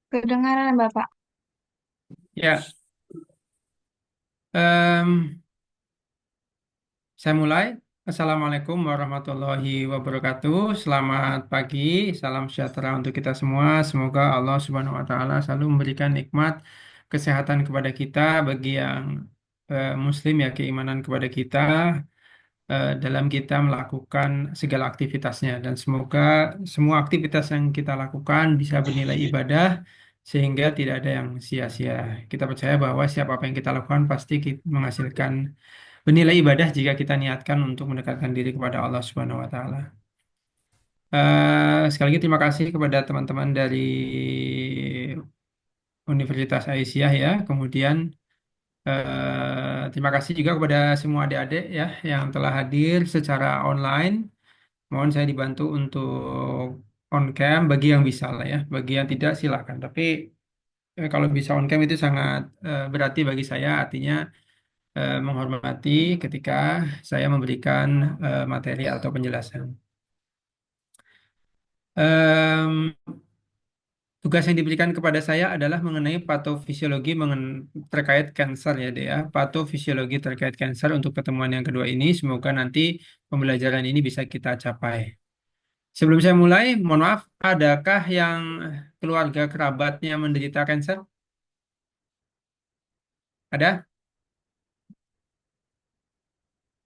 Kedengaran Bapak. Ya, em, saya mulai. Assalamualaikum warahmatullahi wabarakatuh. Selamat pagi, salam sejahtera untuk kita semua. Semoga Allah Subhanahu wa Ta'ala selalu memberikan nikmat kesehatan kepada kita, bagi yang Muslim ya, keimanan kepada kita dalam kita melakukan segala aktivitasnya, dan semoga semua aktivitas yang kita lakukan bisa bernilai ibadah sehingga tidak ada yang sia-sia. Kita percaya bahwa siapa apa yang kita lakukan pasti menghasilkan bernilai ibadah jika kita niatkan untuk mendekatkan diri kepada Allah Subhanahu wa taala. Sekali lagi terima kasih kepada teman-teman dari Universitas Aisyah ya. Kemudian terima kasih juga kepada semua adik-adik ya yang telah hadir secara online. Mohon saya dibantu untuk on cam bagi yang bisa lah ya. Bagi yang tidak silakan. Tapi kalau bisa on cam itu sangat berarti bagi saya. Artinya menghormati ketika saya memberikan materi atau penjelasan. Em, Tugas yang diberikan kepada saya adalah mengenai patofisiologi terkait kanker ya, Dea. Patofisiologi terkait kanker untuk pertemuan yang kedua ini. Semoga nanti pembelajaran ini bisa kita capai. Sebelum saya mulai, mohon maaf, adakah yang keluarga kerabatnya menderita kanker? Ada?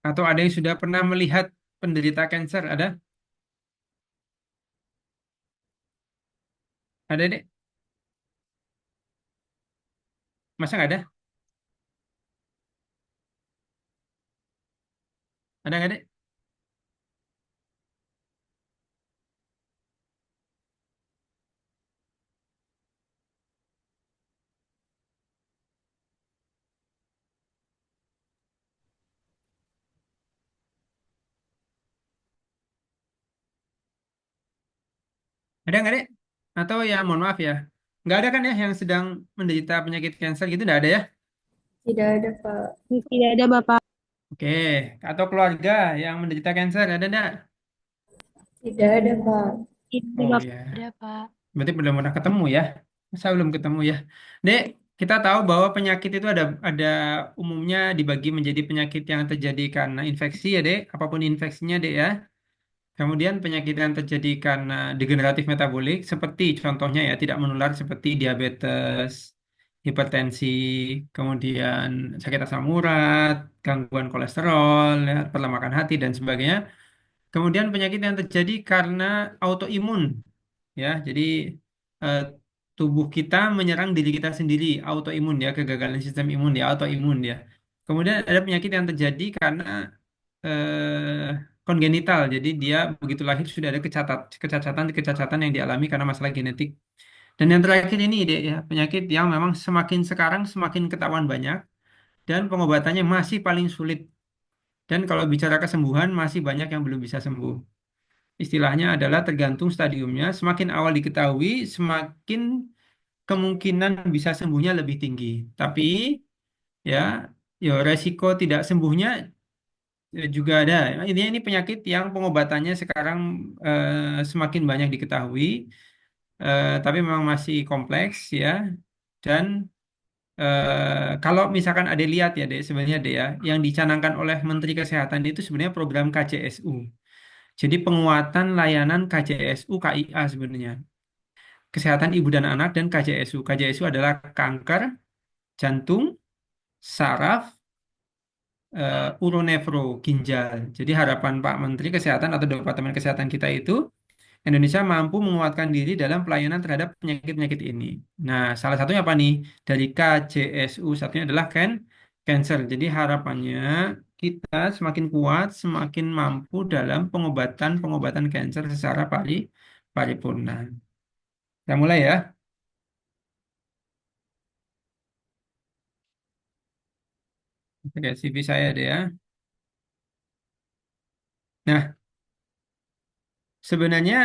Atau ada yang sudah pernah melihat penderita kanker? Ada? Ada, Dek? Masa nggak ada? Ada nggak, Dek? Ada nggak, Dek? Atau ya, mohon maaf ya. Nggak ada kan ya yang sedang menderita penyakit kanker gitu? Nggak ada ya? Tidak ada, Pak. Tidak ada, Bapak. Oke. Atau keluarga yang menderita kanker, ada nggak? Tidak ada, Pak. Tidak ada Oh Bapak. ya. Ada Pak. Berarti belum pernah ketemu ya? Masa belum ketemu ya? Dek, kita tahu bahwa penyakit itu ada umumnya dibagi menjadi penyakit yang terjadi karena infeksi ya, Dek. Apapun infeksinya, Dek ya. Kemudian penyakit yang terjadi karena degeneratif metabolik seperti contohnya ya tidak menular seperti diabetes, hipertensi, kemudian sakit asam urat, gangguan kolesterol, ya, perlemakan hati dan sebagainya. Kemudian penyakit yang terjadi karena autoimun. Ya, jadi eh, tubuh kita menyerang diri kita sendiri, autoimun ya, kegagalan sistem imun ya, autoimun ya. Kemudian ada penyakit yang terjadi karena kongenital, jadi dia begitu lahir sudah ada kecacatan yang dialami karena masalah genetik. Dan yang terakhir ini ya, penyakit yang memang semakin sekarang semakin ketahuan banyak dan pengobatannya masih paling sulit. Dan kalau bicara kesembuhan masih banyak yang belum bisa sembuh. Istilahnya adalah tergantung stadiumnya. Semakin awal diketahui, semakin kemungkinan bisa sembuhnya lebih tinggi. Tapi ya, resiko tidak sembuhnya juga ada. Intinya ini penyakit yang pengobatannya sekarang semakin banyak diketahui, tapi memang masih kompleks ya. Dan kalau misalkan ada lihat ya, Dek, sebenarnya Dek ya, yang dicanangkan oleh Menteri Kesehatan itu sebenarnya program KCSU. Jadi penguatan layanan KCSU KIA sebenarnya. Kesehatan Ibu dan Anak dan KJSU. KJSU adalah kanker, jantung, saraf, uronefro, ginjal. Jadi harapan Pak Menteri Kesehatan atau Departemen Kesehatan kita itu Indonesia mampu menguatkan diri dalam pelayanan terhadap penyakit-penyakit ini. Nah, salah satunya apa nih? Dari KJSU, satunya adalah cancer. Jadi harapannya kita semakin kuat, semakin mampu dalam pengobatan-pengobatan cancer secara paripurna. Kita mulai ya. Oke, CV saya deh ya. Nah, sebenarnya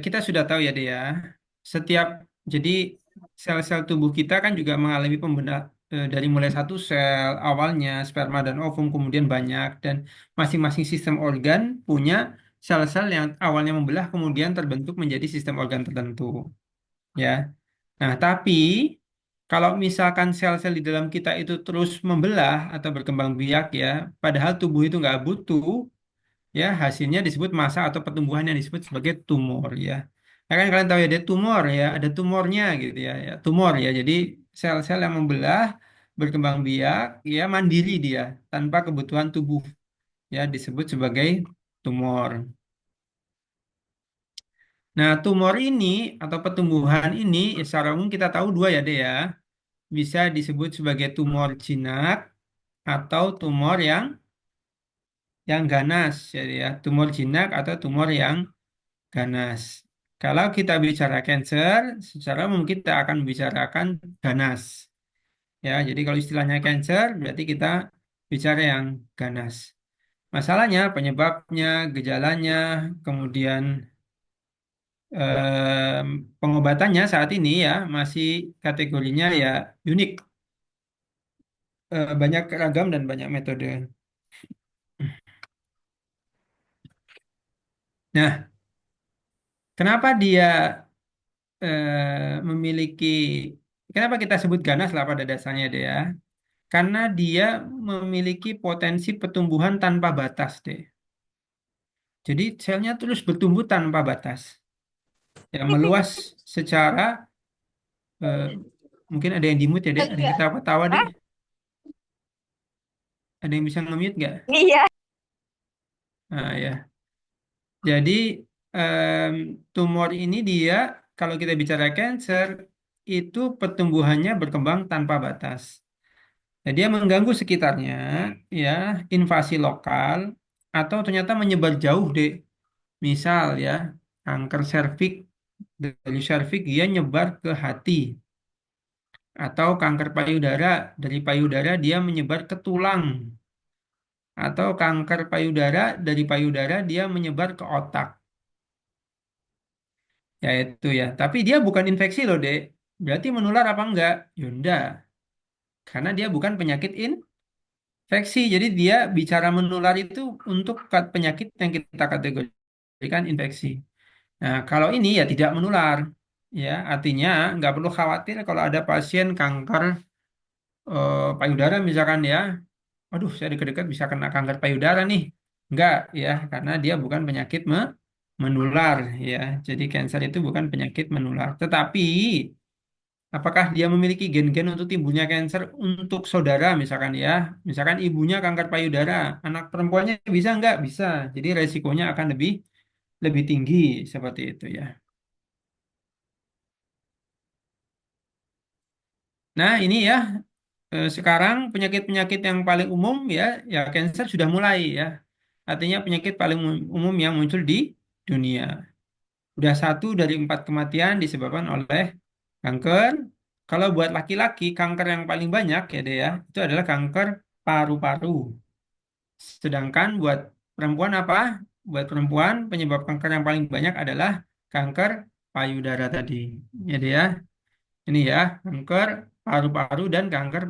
kita sudah tahu ya, Dea. Setiap jadi sel-sel tubuh kita kan juga mengalami pembenah dari mulai satu sel awalnya sperma dan ovum kemudian banyak dan masing-masing sistem organ punya sel-sel yang awalnya membelah kemudian terbentuk menjadi sistem organ tertentu, ya. Nah, tapi kalau misalkan sel-sel di dalam kita itu terus membelah atau berkembang biak ya, padahal tubuh itu nggak butuh, ya hasilnya disebut massa atau pertumbuhan yang disebut sebagai tumor ya. Ya kan kalian tahu ya, ada tumor ya, ada tumornya gitu ya, ya tumor ya. Jadi sel-sel yang membelah, berkembang biak, ya mandiri dia tanpa kebutuhan tubuh ya disebut sebagai tumor. Nah, tumor ini atau pertumbuhan ini ya, secara umum kita tahu dua ya, deh ya. Bisa disebut sebagai tumor jinak atau tumor yang ganas, jadi ya, tumor jinak atau tumor yang ganas. Kalau kita bicara cancer, secara umum kita akan membicarakan ganas. Ya, jadi kalau istilahnya cancer, berarti kita bicara yang ganas. Masalahnya, penyebabnya, gejalanya, kemudian pengobatannya saat ini ya masih kategorinya ya unik. Banyak ragam dan banyak metode. Nah, kenapa dia memiliki, kenapa kita sebut ganas lah pada dasarnya dia? Karena dia memiliki potensi pertumbuhan tanpa batas deh. Jadi selnya terus bertumbuh tanpa batas. Ya, meluas secara, eh, mungkin ada yang di mute ya deh, ada yang Enggak. ketawa-tawa deh. Hah? Ada yang bisa nge-mute nggak? Iya. Nah, ya. Jadi em, tumor ini dia, kalau kita bicara cancer, itu pertumbuhannya berkembang tanpa batas. Nah, dia mengganggu sekitarnya, ya, invasi lokal, atau ternyata menyebar jauh deh. Misal ya, kanker serviks, dari serviks dia nyebar ke hati, atau kanker payudara, dari payudara dia menyebar ke tulang, atau kanker payudara, dari payudara dia menyebar ke otak. Ya itu ya. Tapi dia bukan infeksi loh, Dek. Berarti menular apa enggak? Ya enggak. Karena dia bukan penyakit infeksi. Jadi dia bicara menular itu untuk penyakit yang kita kategorikan infeksi. Nah, kalau ini ya tidak menular. Ya, artinya nggak perlu khawatir kalau ada pasien kanker payudara misalkan ya. Waduh, saya dekat-dekat bisa kena kanker payudara nih. Enggak ya, karena dia bukan penyakit menular ya. Jadi kanker itu bukan penyakit menular. Tetapi apakah dia memiliki gen-gen untuk timbulnya kanker untuk saudara misalkan ya. Misalkan ibunya kanker payudara, anak perempuannya bisa nggak? Bisa. Jadi resikonya akan lebih lebih tinggi seperti itu ya. Nah, ini ya, sekarang penyakit-penyakit yang paling umum ya, ya kanker sudah mulai ya. Artinya penyakit paling umum yang muncul di dunia. Udah satu dari empat kematian disebabkan oleh kanker. Kalau buat laki-laki, kanker yang paling banyak ya deh ya, itu adalah kanker paru-paru. Sedangkan buat perempuan apa? Buat perempuan penyebab kanker yang paling banyak adalah kanker payudara tadi. Ya deh ya, ini ya, kanker paru-paru dan kanker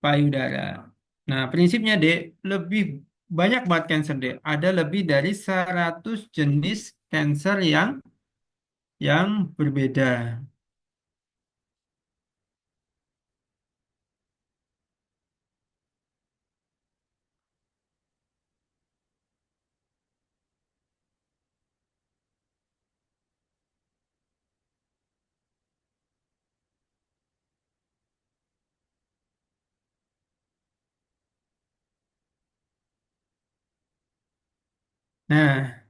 payudara. Nah, prinsipnya deh, lebih banyak banget kanker deh. Ada lebih dari 100 jenis kanker yang berbeda. Nah,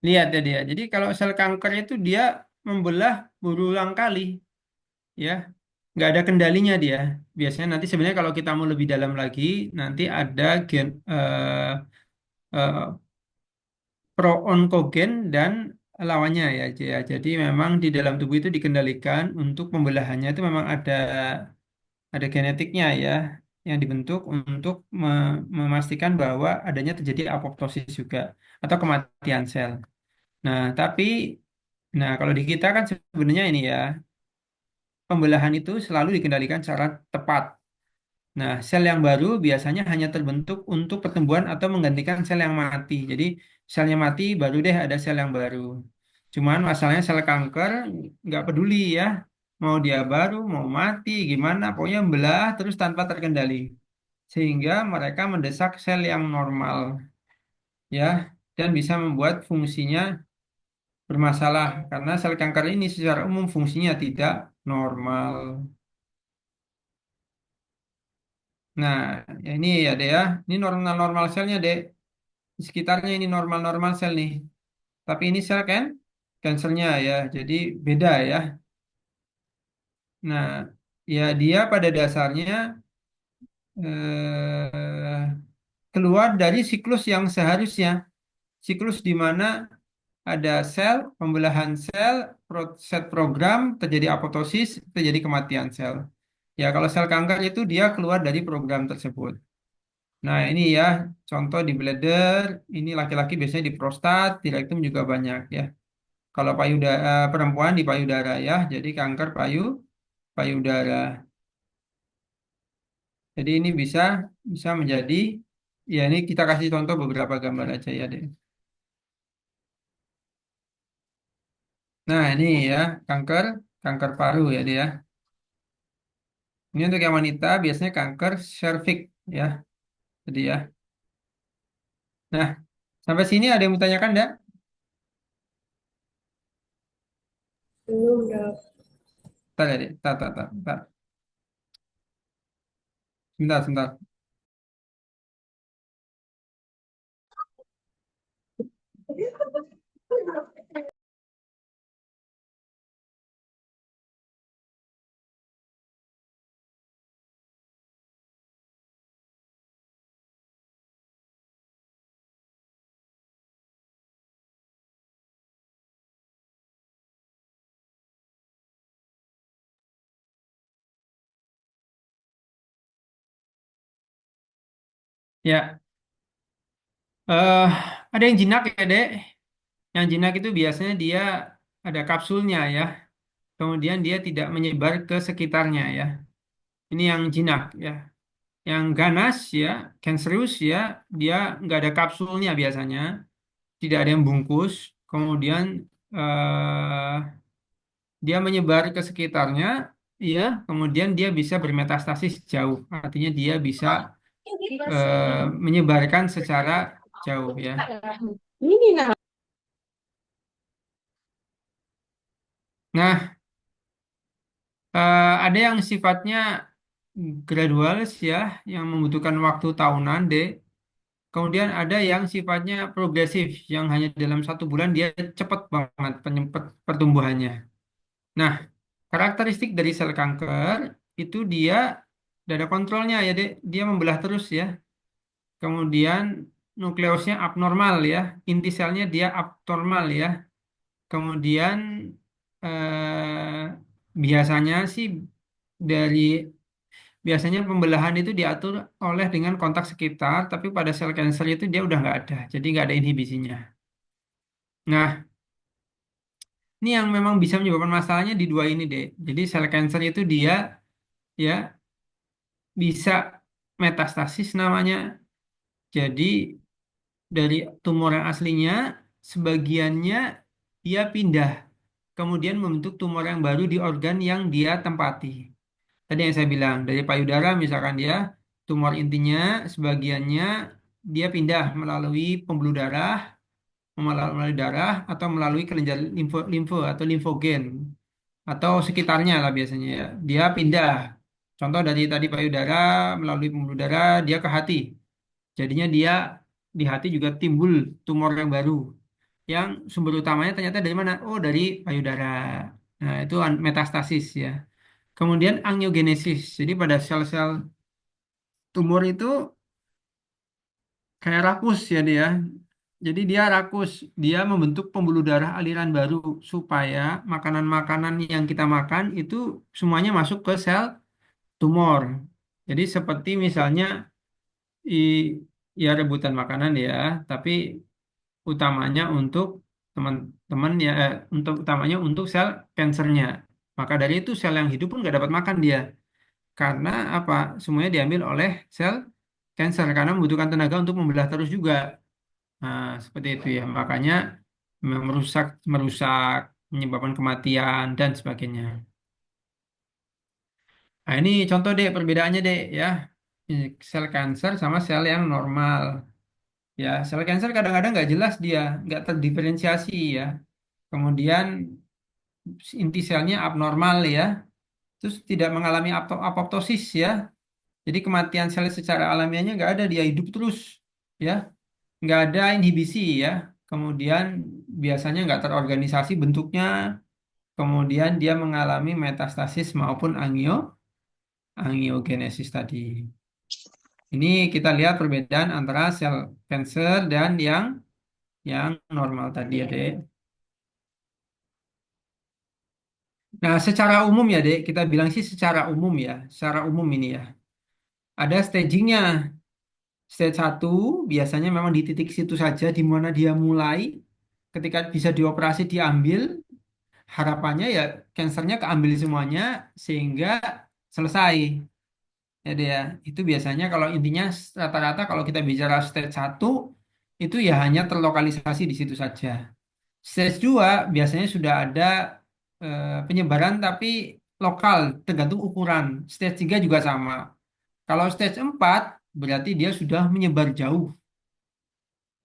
lihat ya dia. Jadi kalau sel kanker itu dia membelah berulang kali, ya, nggak ada kendalinya dia. Biasanya nanti sebenarnya kalau kita mau lebih dalam lagi, nanti ada gen eh, pro-onkogen dan lawannya ya. Ya. Jadi memang di dalam tubuh itu dikendalikan untuk pembelahannya itu memang ada genetiknya ya yang dibentuk untuk memastikan bahwa adanya terjadi apoptosis juga atau kematian sel. Nah, tapi kalau di kita kan sebenarnya ini ya, pembelahan itu selalu dikendalikan secara tepat. Nah, sel yang baru biasanya hanya terbentuk untuk pertumbuhan atau menggantikan sel yang mati. Jadi, selnya mati, baru deh ada sel yang baru. Cuman masalahnya sel kanker nggak peduli ya. Mau dia baru, mau mati, gimana, pokoknya belah terus tanpa terkendali. Sehingga mereka mendesak sel yang normal, ya, dan bisa membuat fungsinya bermasalah. Karena sel kanker ini secara umum fungsinya tidak normal. Nah, ya ini ya deh ya. Ini normal-normal selnya deh. Di sekitarnya ini normal-normal sel nih. Tapi ini sel kan kansernya ya. Jadi beda ya. Nah, ya dia pada dasarnya eh, keluar dari siklus yang seharusnya. Siklus di mana ada sel, pembelahan sel, proses program, terjadi apoptosis, terjadi kematian sel. Ya, kalau sel kanker itu dia keluar dari program tersebut. Nah, ini ya contoh di bladder, ini laki-laki biasanya di prostat, di rektum juga banyak ya. Kalau payudara perempuan di payudara ya, jadi kanker payudara. Jadi ini bisa bisa menjadi ya ini kita kasih contoh beberapa gambar aja ya deh. Nah, ini ya kanker kanker paru ya dia. Ini untuk yang wanita biasanya kanker serviks ya. Jadi ya. Nah, sampai sini ada yang mau tanyakan enggak? Belum dok. Bentar ya, deh. Bentar. Sebentar. Ya, eh ada yang jinak ya, Dek. Yang jinak itu biasanya dia ada kapsulnya ya. Kemudian dia tidak menyebar ke sekitarnya ya. Ini yang jinak ya. Yang ganas ya, cancerous ya, dia nggak ada kapsulnya biasanya, tidak ada yang bungkus. Kemudian eh, dia menyebar ke sekitarnya, ya. Kemudian dia bisa bermetastasis jauh. Artinya dia bisa menyebarkan secara jauh ya. Ini nah. Nah, ada yang sifatnya gradual ya, yang membutuhkan waktu tahunan, deh. Kemudian ada yang sifatnya progresif, yang hanya dalam 1 bulan dia cepat banget pertumbuhannya. Nah, karakteristik dari sel kanker itu dia tidak ada kontrolnya ya, dek. Dia membelah terus ya. Kemudian nukleusnya abnormal ya, inti selnya dia abnormal ya. Kemudian biasanya sih dari biasanya pembelahan itu diatur oleh dengan kontak sekitar, tapi pada sel kanker itu dia udah nggak ada, jadi nggak ada inhibisinya. Nah, ini yang memang bisa menyebabkan masalahnya di dua ini deh. Jadi sel kanker itu dia ya bisa metastasis namanya. Jadi dari tumor yang aslinya sebagiannya dia pindah, kemudian membentuk tumor yang baru di organ yang dia tempati. Tadi yang saya bilang, dari payudara misalkan dia tumor intinya sebagiannya dia pindah melalui pembuluh darah, melalui darah atau melalui kelenjar limfe atau limfogen atau sekitarnya lah biasanya ya. Dia pindah. Contoh dari tadi payudara melalui pembuluh darah dia ke hati. Jadinya dia di hati juga timbul tumor yang baru. Yang sumber utamanya ternyata dari mana? Oh, dari payudara. Nah, itu metastasis ya. Kemudian angiogenesis. Jadi pada sel-sel tumor itu kayak rakus ya dia. Jadi dia rakus, dia membentuk pembuluh darah aliran baru supaya makanan-makanan yang kita makan itu semuanya masuk ke sel tumor. Jadi seperti misalnya i, ya rebutan makanan ya, tapi utamanya untuk teman-teman ya, untuk utamanya untuk sel kansernya. Maka dari itu sel yang hidup pun nggak dapat makan dia. karena apa? Semuanya diambil oleh sel cancer karena membutuhkan tenaga untuk membelah terus juga. Nah, seperti itu ya. Makanya merusak, merusak, menyebabkan kematian dan sebagainya. Nah, ini contoh deh perbedaannya deh ya. Ini sel kanker sama sel yang normal. Ya, sel kanker kadang-kadang nggak jelas dia, nggak terdiferensiasi ya. Kemudian inti selnya abnormal ya. Terus tidak mengalami apoptosis ya. Jadi kematian sel secara alamiahnya nggak ada, dia hidup terus ya. Nggak ada inhibisi ya. Kemudian biasanya nggak terorganisasi bentuknya. Kemudian dia mengalami metastasis maupun angiogenesis tadi. Ini kita lihat perbedaan antara sel cancer dan yang normal tadi ya, Dek. Nah, secara umum ya, Dek, kita bilang sih secara umum ya, secara umum ini ya. Ada stagingnya. Stage satu biasanya memang di titik situ saja di mana dia mulai. Ketika bisa dioperasi diambil, harapannya ya kansernya keambil semuanya sehingga selesai. Jadi ya, itu biasanya kalau intinya rata-rata kalau kita bicara stage satu itu ya hanya terlokalisasi di situ saja. Stage 2 biasanya sudah ada penyebaran tapi lokal tergantung ukuran. Stage 3 juga sama. Kalau stage 4 berarti dia sudah menyebar jauh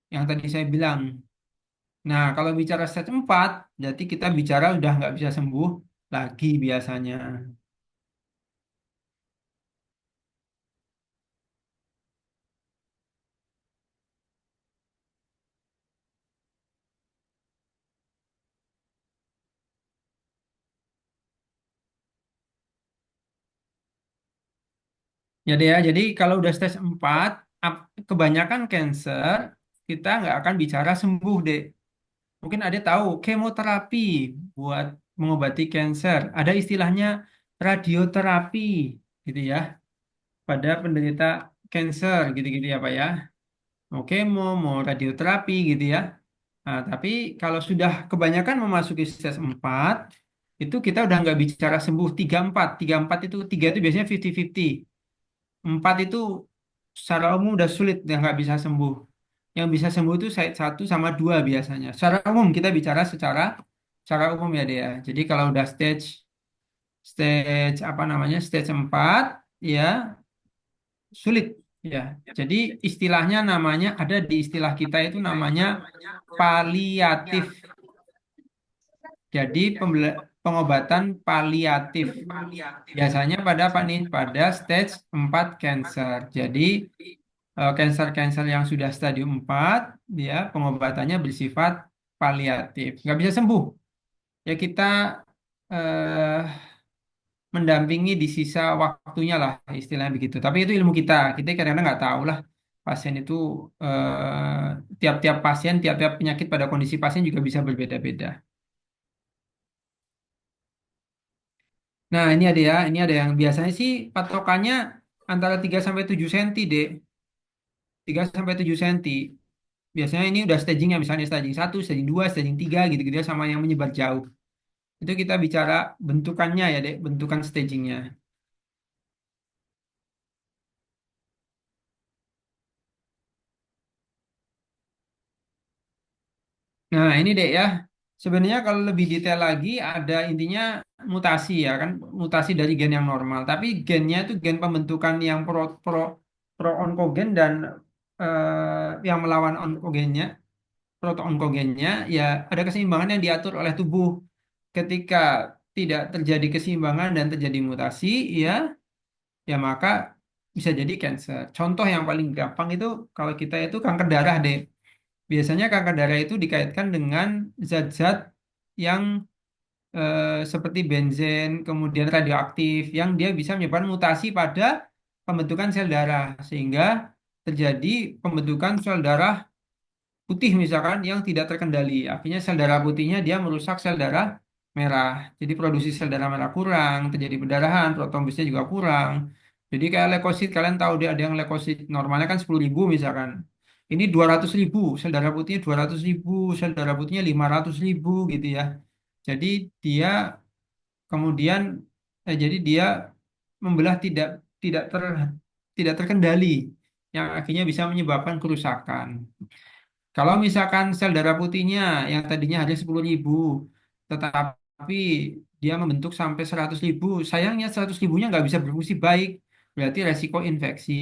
yang tadi saya bilang. Nah, kalau bicara stage 4 berarti kita bicara udah nggak bisa sembuh lagi biasanya. Jadi ya, jadi kalau udah stage 4 kebanyakan cancer kita nggak akan bicara sembuh deh. Mungkin ada tahu kemoterapi buat mengobati cancer. Ada istilahnya radioterapi gitu ya pada penderita cancer gitu-gitu ya Pak ya. Mau kemo, mau radioterapi gitu ya. Nah, tapi kalau sudah kebanyakan memasuki stage 4 itu kita udah nggak bicara sembuh 34. 34 itu 3 itu biasanya 50-50. 4 itu secara umum udah sulit, udah nggak bisa sembuh. Yang bisa sembuh itu satu sama dua biasanya. Secara umum kita bicara secara umum ya dia. Jadi kalau udah stage stage apa namanya stage 4 ya sulit ya. Jadi istilahnya namanya ada di istilah kita itu namanya paliatif. Jadi pengobatan paliatif. Biasanya pada apa nih? Pada stage 4 cancer. Jadi cancer-cancer yang sudah stadium 4, dia pengobatannya bersifat paliatif. Nggak bisa sembuh. Ya kita eh, mendampingi di sisa waktunya lah, istilahnya begitu. Tapi itu ilmu kita. Kita kadang-kadang nggak tahu lah. Pasien itu tiap-tiap pasien, tiap-tiap penyakit pada kondisi pasien juga bisa berbeda-beda. Nah, ini ada yang biasanya sih patokannya antara 3 sampai 7 cm, Dek. 3 sampai 7 cm. Biasanya ini udah stagingnya, misalnya staging satu, staging 2, staging 3 gitu-gitu ya, sama yang menyebar jauh. Itu kita bicara bentukannya ya, Dek, bentukan stagingnya. Nah, ini Dek ya. Sebenarnya kalau lebih detail lagi ada intinya mutasi ya kan, mutasi dari gen yang normal. Tapi gennya itu gen pembentukan yang pro onkogen dan yang melawan onkogennya, proto-onkogennya ya ada keseimbangan yang diatur oleh tubuh. Ketika tidak terjadi keseimbangan dan terjadi mutasi, ya ya maka bisa jadi cancer. Contoh yang paling gampang itu kalau kita itu kanker darah deh. Biasanya kanker darah itu dikaitkan dengan zat-zat yang seperti benzen, kemudian radioaktif, yang dia bisa menyebabkan mutasi pada pembentukan sel darah, sehingga terjadi pembentukan sel darah putih misalkan yang tidak terkendali. Akhirnya sel darah putihnya dia merusak sel darah merah. Jadi produksi sel darah merah kurang, terjadi perdarahan, trombositnya juga kurang. Jadi kayak leukosit, kalian tahu dia ada yang leukosit normalnya kan 10.000 misalkan. Ini 200.000, sel darah putihnya 200.000, sel darah putihnya 500.000 gitu ya. Jadi dia kemudian jadi dia membelah tidak terkendali yang akhirnya bisa menyebabkan kerusakan. Kalau misalkan sel darah putihnya yang tadinya hanya 10.000, tetapi dia membentuk sampai 100.000, sayangnya 100.000-nya nggak bisa berfungsi baik, berarti resiko infeksi.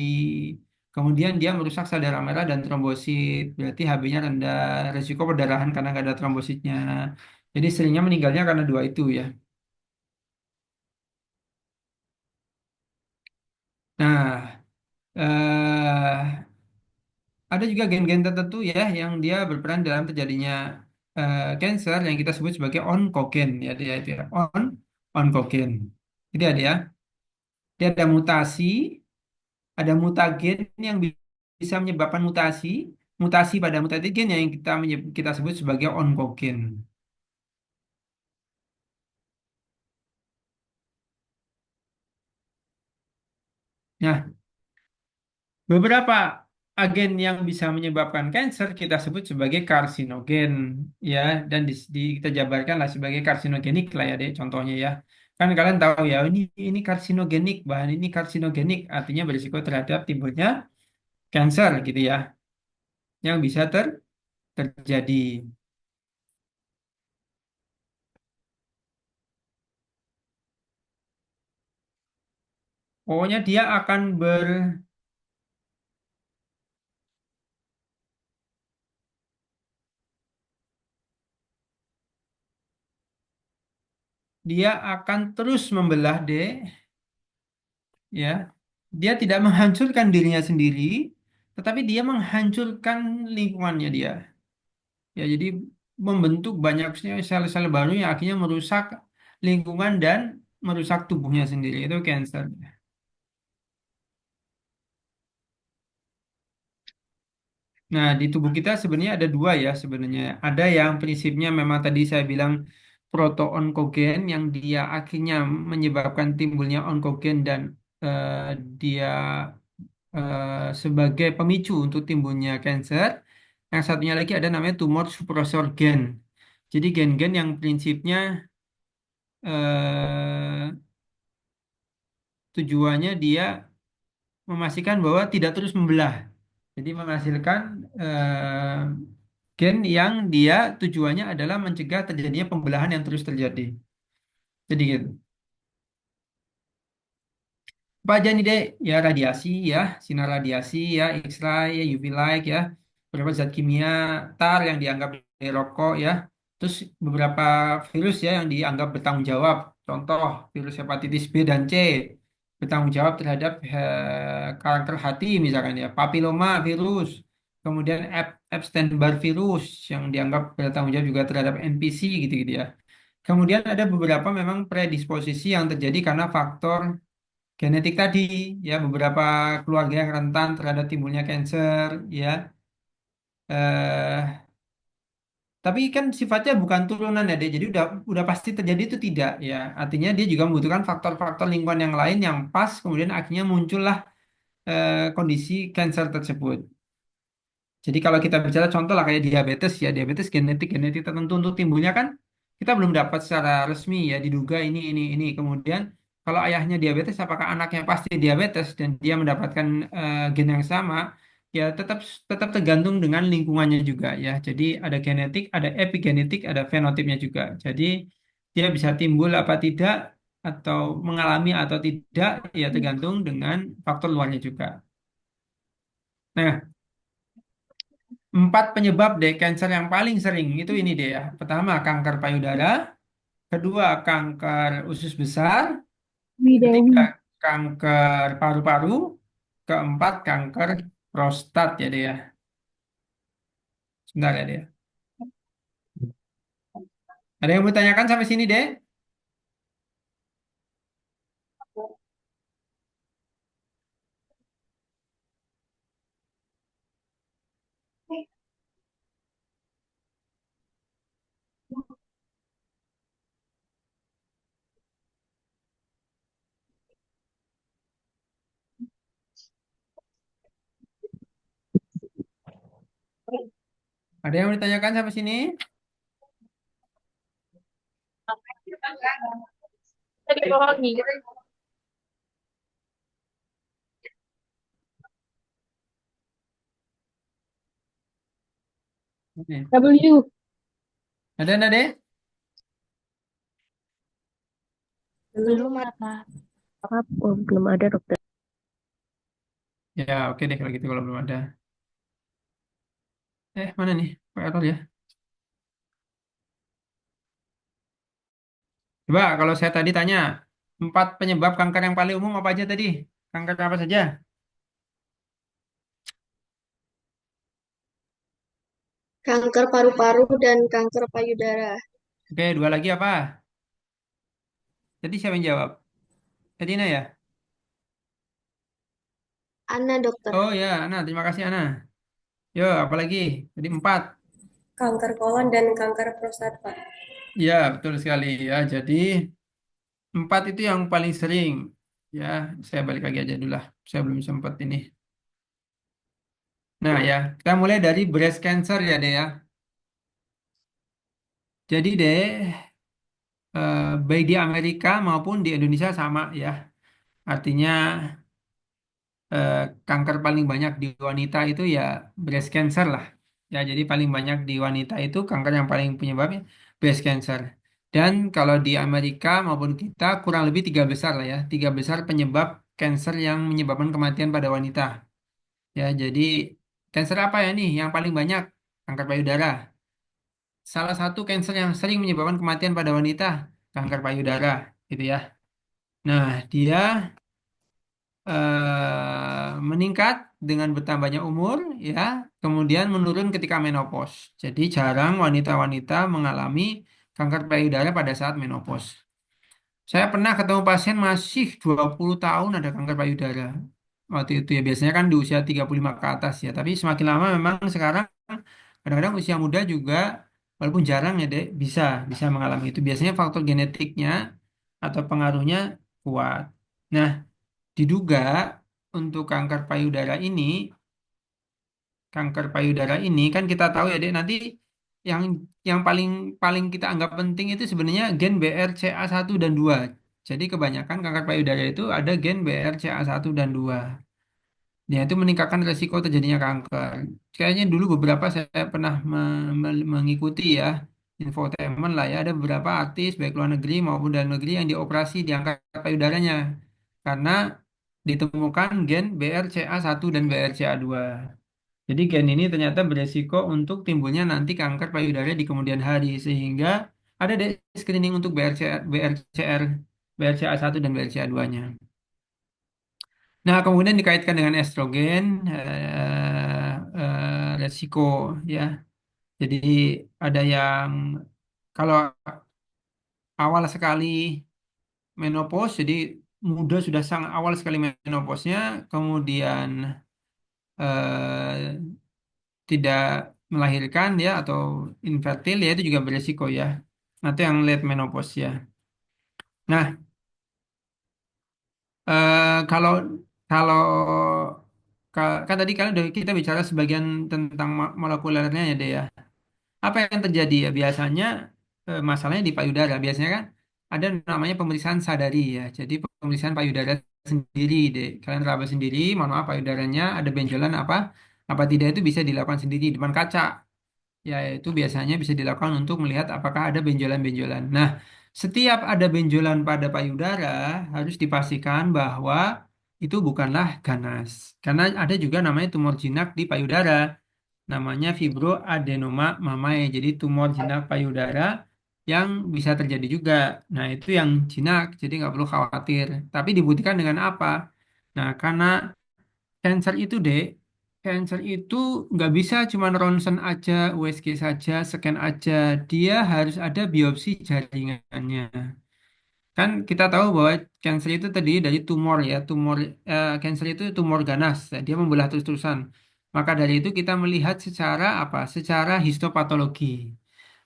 Kemudian dia merusak sel darah merah dan trombosit, berarti HB-nya rendah, resiko perdarahan karena nggak ada trombositnya. Jadi seringnya meninggalnya karena dua itu ya. Nah, ada juga gen-gen tertentu ya yang dia berperan dalam terjadinya cancer yang kita sebut sebagai oncogen ya dia itu ya oncogen. Jadi ada ya, dia ada mutasi, ada mutagen yang bisa menyebabkan mutasi, mutasi pada mutasi gen yang kita sebut sebagai oncogen. Nah, beberapa agen yang bisa menyebabkan kanker kita sebut sebagai karsinogen ya dan kita jabarkan lah sebagai karsinogenik lah ya deh contohnya ya. Kan kalian tahu ya ini karsinogenik, bahan ini karsinogenik artinya berisiko terhadap timbulnya kanker gitu ya yang bisa terjadi. Pokoknya dia akan terus membelah deh ya. Dia tidak menghancurkan dirinya sendiri, tetapi dia menghancurkan lingkungannya dia. Ya, jadi membentuk banyak sel-sel baru yang akhirnya merusak lingkungan dan merusak tubuhnya sendiri. Itu cancer. Nah, di tubuh kita sebenarnya ada dua ya sebenarnya. Ada yang prinsipnya memang tadi saya bilang proto-onkogen yang dia akhirnya menyebabkan timbulnya onkogen dan eh, dia sebagai pemicu untuk timbulnya cancer. Yang satunya lagi ada namanya tumor suppressor gen. Jadi gen-gen yang prinsipnya eh, tujuannya dia memastikan bahwa tidak terus membelah. Jadi menghasilkan gen yang dia tujuannya adalah mencegah terjadinya pembelahan yang terus terjadi. Jadi gitu. Apa aja nih dek? Ya radiasi ya, sinar radiasi ya, X-ray ya, UV light ya, beberapa zat kimia tar yang dianggap dari rokok ya, terus beberapa virus ya yang dianggap bertanggung jawab. Contoh virus hepatitis B dan C bertanggung jawab terhadap kanker hati misalkan ya, papiloma virus, kemudian Epstein-Barr virus yang dianggap bertanggung jawab juga terhadap NPC gitu-gitu ya. Kemudian ada beberapa memang predisposisi yang terjadi karena faktor genetik tadi ya beberapa keluarga yang rentan terhadap timbulnya kanker ya eh tapi kan sifatnya bukan turunan ya dia jadi udah pasti terjadi itu tidak ya artinya dia juga membutuhkan faktor-faktor lingkungan yang lain yang pas kemudian akhirnya muncullah kondisi kanker tersebut. Jadi kalau kita bicara contoh lah kayak diabetes ya, diabetes genetik tertentu untuk timbulnya kan kita belum dapat secara resmi ya diduga ini. Kemudian kalau ayahnya diabetes, apakah anaknya pasti diabetes dan dia mendapatkan gen yang sama? Ya tetap tetap tergantung dengan lingkungannya juga ya. Jadi ada genetik, ada epigenetik, ada fenotipnya juga. Jadi dia bisa timbul apa tidak atau mengalami atau tidak ya tergantung dengan faktor luarnya juga. Nah, empat penyebab deh kanker yang paling sering itu ini deh ya. Pertama kanker payudara, kedua kanker usus besar, ketiga kanker paru-paru, keempat kanker prostat ya deh ya. Sebentar ya deh. Ada yang mau tanyakan sampai sini deh? Ada yang mau ditanyakan sampai sini? Tadi bohongi. Oke. W. Ada, deh? Belum ada. Oh, belum ada dokter. Ya, oke deh kalau gitu kalau belum ada. Mana nih? Kok error ya? Coba kalau saya tadi tanya, 4 penyebab kanker yang paling umum apa aja tadi? Kanker apa saja? Kanker paru-paru dan kanker payudara. Oke, 2 lagi apa? Tadi siapa yang jawab? Tadi ya? Ana dokter. Oh ya, Ana, terima kasih Ana. Yo, apa lagi? Jadi 4. Kanker kolon dan kanker prostata. Ya, betul sekali ya. Jadi 4 itu yang paling sering. Ya, saya balik lagi aja dulu lah. Saya belum sempat ini. Nah ya, kita mulai dari breast cancer ya deh ya. Jadi deh, baik di Amerika maupun di Indonesia sama ya. Artinya eh, kanker paling banyak di wanita itu ya breast cancer lah. Ya, jadi paling banyak di wanita itu kanker yang paling penyebabnya breast cancer. Dan kalau di Amerika maupun kita kurang lebih 3 besar lah ya. 3 besar penyebab cancer yang menyebabkan kematian pada wanita. Ya, jadi cancer apa ya nih yang paling banyak? Kanker payudara. Salah satu cancer yang sering menyebabkan kematian pada wanita, kanker payudara, gitu ya. Nah, dia meningkat dengan bertambahnya umur, ya, kemudian menurun ketika menopause. Jadi jarang wanita-wanita mengalami kanker payudara pada saat menopause. Saya pernah ketemu pasien masih 20 tahun ada kanker payudara. Waktu itu ya biasanya kan di usia 35 ke atas ya. Tapi semakin lama memang sekarang kadang-kadang usia muda juga walaupun jarang ya Dek bisa bisa mengalami itu. Biasanya faktor genetiknya atau pengaruhnya kuat. Nah, diduga untuk kanker payudara ini kan kita tahu ya Dek nanti yang yang paling paling kita anggap penting itu sebenarnya gen BRCA1 dan 2. Jadi kebanyakan kanker payudara itu ada gen BRCA1 dan 2. Ya, itu meningkatkan resiko terjadinya kanker. Kayaknya dulu beberapa saya pernah mengikuti ya infotainment lah ya. Ada beberapa artis baik luar negeri maupun dalam negeri yang dioperasi diangkat payudaranya karena ditemukan gen BRCA1 dan BRCA2. Jadi gen ini ternyata beresiko untuk timbulnya nanti kanker payudara di kemudian hari sehingga ada deh screening untuk BRCA1 dan BRCA2-nya. Nah, kemudian dikaitkan dengan estrogen, resiko ya. Jadi ada yang kalau awal sekali menopause, jadi muda sudah sangat awal sekali menopause-nya, kemudian eh, tidak melahirkan ya atau infertil ya itu juga beresiko ya. Nah, itu yang late menopause ya. Nah, kalau kalau kan tadi kan udah kita bicara sebagian tentang molekulernya ya deh ya. Apa yang terjadi ya biasanya masalahnya di payudara. Biasanya kan ada namanya pemeriksaan sadari ya. Jadi pemeriksaan payudara sendiri deh. Kalian raba sendiri, mohon maaf payudaranya ada benjolan apa tidak itu bisa dilakukan sendiri di depan kaca. Ya, itu biasanya bisa dilakukan untuk melihat apakah ada benjolan-benjolan. Nah, setiap ada benjolan pada payudara harus dipastikan bahwa itu bukanlah ganas. Karena ada juga namanya tumor jinak di payudara, namanya fibroadenoma mamae. Jadi tumor jinak payudara yang bisa terjadi juga. Nah, itu yang jinak, jadi nggak perlu khawatir. Tapi dibuktikan dengan apa? Nah, karena cancer itu, Dek, cancer itu nggak bisa cuma ronsen aja, USG saja, scan aja. Dia harus ada biopsi jaringannya. Kan kita tahu bahwa cancer itu terdiri dari tumor ya, cancer itu tumor ganas, ya, dia membelah terus-terusan. Maka dari itu kita melihat secara apa? Secara histopatologi.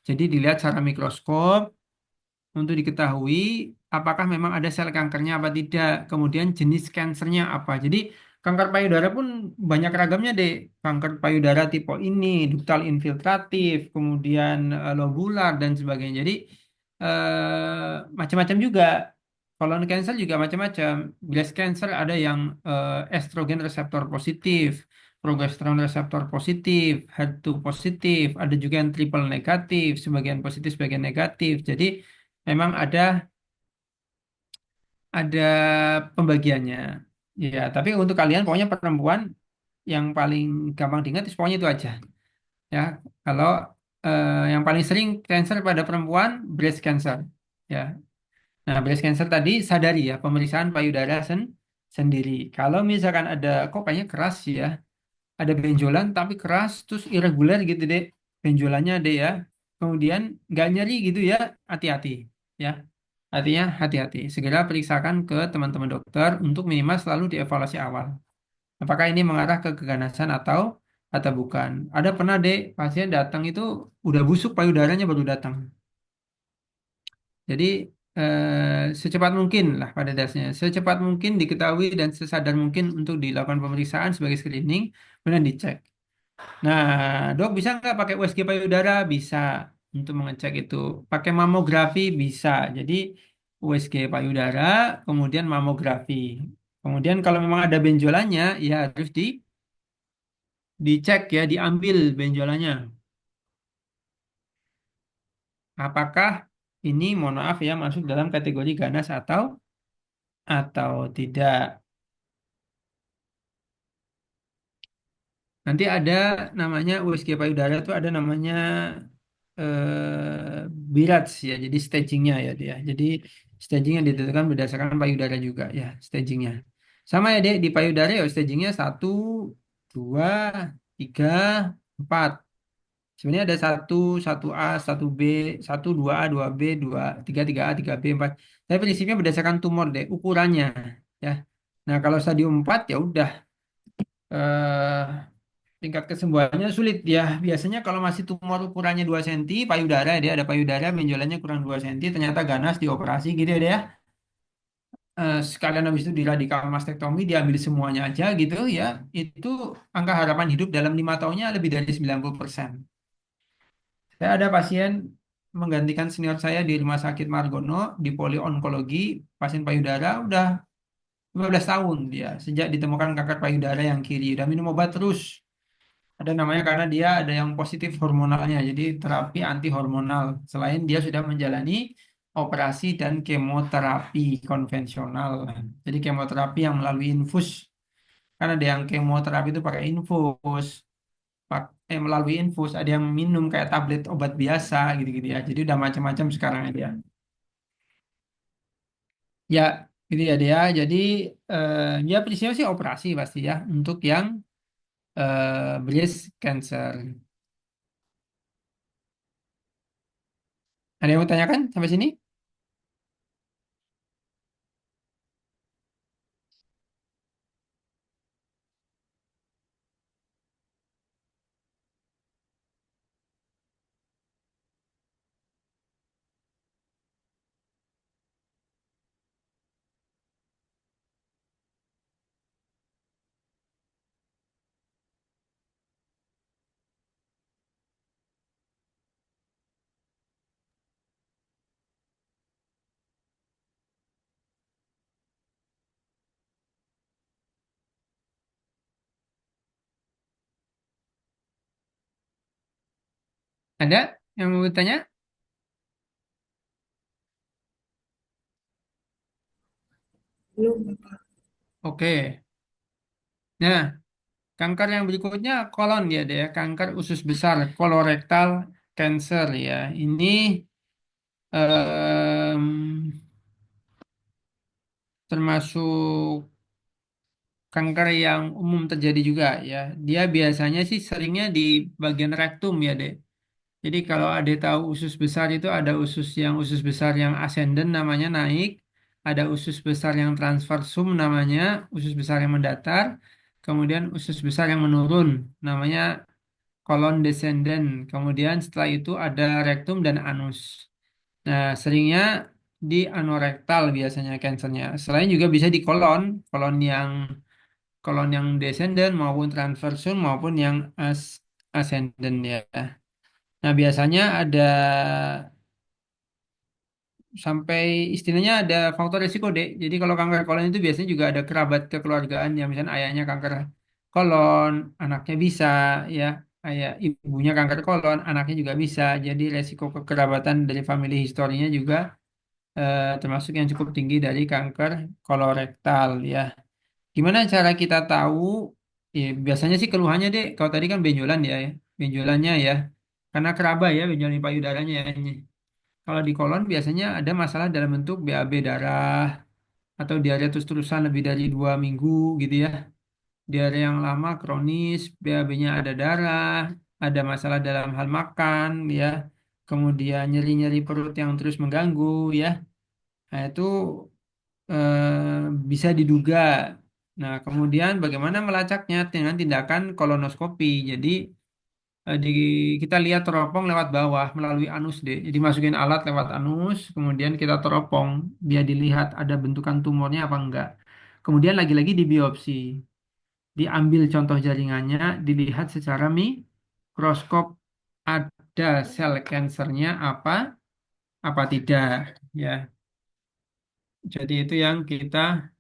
Jadi dilihat secara mikroskop, untuk diketahui apakah memang ada sel kankernya apa tidak, kemudian jenis kankernya apa. Jadi kanker payudara pun banyak ragamnya deh. Kanker payudara tipe ini, ductal infiltratif, kemudian lobular dan sebagainya. Jadi macam-macam juga. Colon cancer juga macam-macam. Breast cancer ada yang estrogen reseptor positif. progesteron reseptor positif, HER2 positif, ada juga yang triple negatif, sebagian positif, sebagian negatif. Jadi memang ada pembagiannya. Ya, tapi untuk kalian pokoknya perempuan yang paling gampang diingat pokoknya itu aja. Ya, kalau yang paling sering cancer pada perempuan breast cancer. Ya, nah breast cancer tadi sadari ya pemeriksaan payudara sendiri. Kalau misalkan ada kok kayaknya keras ya, ada benjolan tapi keras terus irregular gitu deh, benjolannya deh ya. Kemudian nggak nyeri gitu ya, hati-hati. Ya, artinya hati-hati. Segera periksakan ke teman-teman dokter untuk minimal selalu dievaluasi awal. Apakah ini mengarah ke keganasan atau bukan? Ada pernah deh pasien datang itu udah busuk payudaranya baru datang. Jadi secepat mungkin lah pada dasarnya, secepat mungkin diketahui dan sesadar mungkin untuk dilakukan pemeriksaan sebagai screening, kemudian dicek. Nah, dok bisa nggak pakai USG payudara? Bisa untuk mengecek itu. Pakai mamografi bisa. Jadi USG payudara, kemudian mamografi. Kemudian kalau memang ada benjolannya, ya harus dicek ya, diambil benjolannya. Apakah ini, mohon maaf ya, masuk dalam kategori ganas atau tidak? Nanti ada namanya USG payudara itu ada namanya BIRATS ya, jadi stagingnya ya dia. Jadi staging yang ditentukan berdasarkan payudara juga ya stagingnya. Sama ya dek di payudara ya stagingnya satu, dua, tiga, empat. Sebenarnya ada satu, satu A, satu B, satu, dua A, dua B, dua, tiga, tiga A, tiga B, empat. Tapi prinsipnya berdasarkan tumor deh, ukurannya ya. Nah kalau stadium 4 ya udah eh, tingkat kesembuhannya sulit ya. Biasanya kalau masih tumor ukurannya 2 cm, payudara dia ada payudara benjolannya kurang 2 cm, ternyata ganas dioperasi gitu ya dia. Sekalian habis itu di radikal mastektomi diambil semuanya aja gitu ya. Itu angka harapan hidup dalam 5 tahunnya lebih dari 90%. Saya ada pasien menggantikan senior saya di Rumah Sakit Margono di poli onkologi, pasien payudara udah 15 tahun dia sejak ditemukan kanker payudara yang kiri. Udah minum obat terus. Ada namanya karena dia ada yang positif hormonalnya, jadi terapi anti hormonal. Selain dia sudah menjalani operasi dan kemoterapi konvensional. Jadi kemoterapi yang melalui infus. Karena ada yang kemoterapi itu pakai infus, melalui infus, ada yang minum kayak tablet obat biasa gitu-gitu ya. Jadi udah macam-macam sekarang ya dia. Ya, gitu ya dia. Jadi dia prinsipnya sih operasi pasti ya untuk yang breast cancer. Ada yang mau tanyakan sampai sini? Ada yang mau tanya? Belum. Oke. Nah, kanker yang berikutnya kolon dia deh ya. Kanker usus besar, kolorektal cancer ya. Ini termasuk kanker yang umum terjadi juga ya. Dia biasanya sih seringnya di bagian rektum ya deh. Jadi kalau ada tahu usus besar itu ada usus besar yang ascendant namanya naik, ada usus besar yang transversum namanya usus besar yang mendatar, kemudian usus besar yang menurun namanya kolon descendant. Kemudian setelah itu ada rektum dan anus. Nah, seringnya di anorektal biasanya kansernya. Selain juga bisa di kolon, kolon yang descendant maupun transversum maupun yang ascendant ya. Nah, biasanya ada sampai istilahnya ada faktor resiko dek. Jadi kalau kanker kolon itu biasanya juga ada kerabat kekeluargaan yang misalnya ayahnya kanker kolon, anaknya bisa ya. Kayak ibunya kanker kolon, anaknya juga bisa. Jadi resiko kekerabatan dari family historinya juga termasuk yang cukup tinggi dari kanker kolorektal ya. Gimana cara kita tahu? Ya, biasanya sih keluhannya deh, kalau tadi kan benjolan ya, benjolannya ya, karena keraba ya benjolan di payudaranya ya. Kalau di kolon biasanya ada masalah dalam bentuk BAB darah atau diare terus-terusan lebih dari 2 minggu gitu ya. Diare yang lama kronis, BAB-nya ada darah, ada masalah dalam hal makan ya, kemudian nyeri-nyeri perut yang terus mengganggu ya. Nah, itu bisa diduga. Nah, kemudian bagaimana melacaknya dengan tindakan kolonoskopi. Jadi kita lihat teropong lewat bawah melalui anus deh. Jadi masukin alat lewat anus, kemudian kita teropong biar dilihat ada bentukan tumornya apa enggak. Kemudian lagi-lagi dibiopsi, diambil contoh jaringannya, dilihat secara mikroskop ada sel kansernya apa tidak ya. Jadi itu yang kita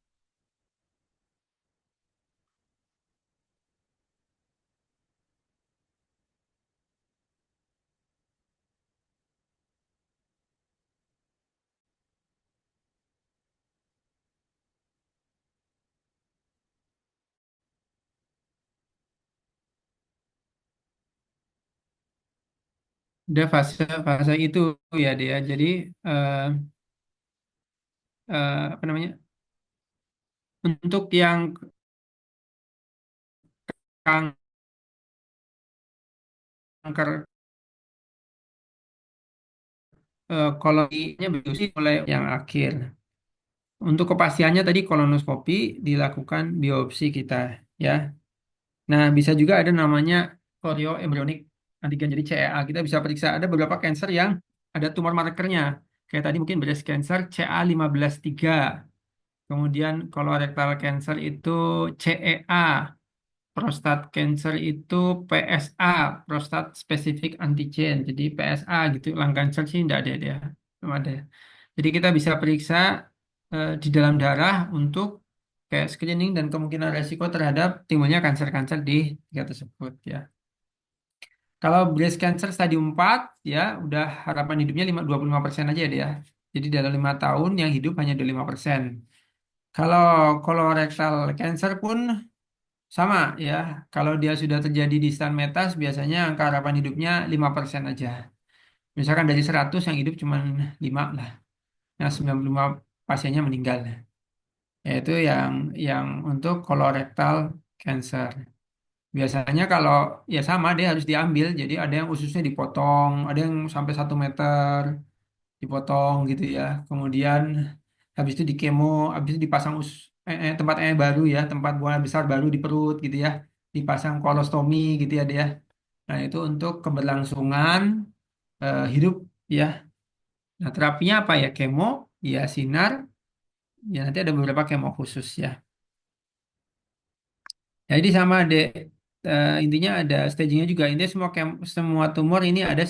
udah fase fase itu ya dia. Jadi eh, apa namanya? Untuk yang kanker koloninya biopsi mulai yang akhir. Untuk kepastiannya tadi kolonoskopi dilakukan biopsi kita ya. Nah, bisa juga ada namanya chorioembryonic antigen jadi CEA. Kita bisa periksa ada beberapa kanker yang ada tumor markernya. Kayak tadi mungkin breast cancer CA 15-3. Kemudian colorectal cancer itu CEA. Prostat cancer itu PSA, prostat specific antigen. Jadi PSA gitu. Lung cancer sih tidak ada dia. Belum ada. Jadi kita bisa periksa di dalam darah untuk kayak screening dan kemungkinan resiko terhadap timbulnya kanker-kanker di tiga tersebut ya. Kalau breast cancer stadium 4 ya udah harapan hidupnya 25% aja dia. Jadi dalam 5 tahun yang hidup hanya 25%. Kalau colorectal cancer pun sama ya, kalau dia sudah terjadi di distant metas biasanya angka harapan hidupnya 5% aja. Misalkan dari 100 yang hidup cuma 5 lah. Yang 95 pasiennya meninggal. Yaitu yang untuk colorectal cancer. Biasanya kalau ya sama dia harus diambil, jadi ada yang ususnya dipotong, ada yang sampai 1 meter dipotong gitu ya. Kemudian habis itu dikemo, habis itu dipasang tempat baru ya, tempat buang besar baru di perut gitu ya, dipasang kolostomi gitu ya dia. Nah itu untuk keberlangsungan hidup ya. Nah terapinya apa ya? Kemo, ya sinar, ya nanti ada beberapa kemo khusus ya. Jadi sama deh. Intinya ada stagingnya juga. Intinya semua tumor ini ada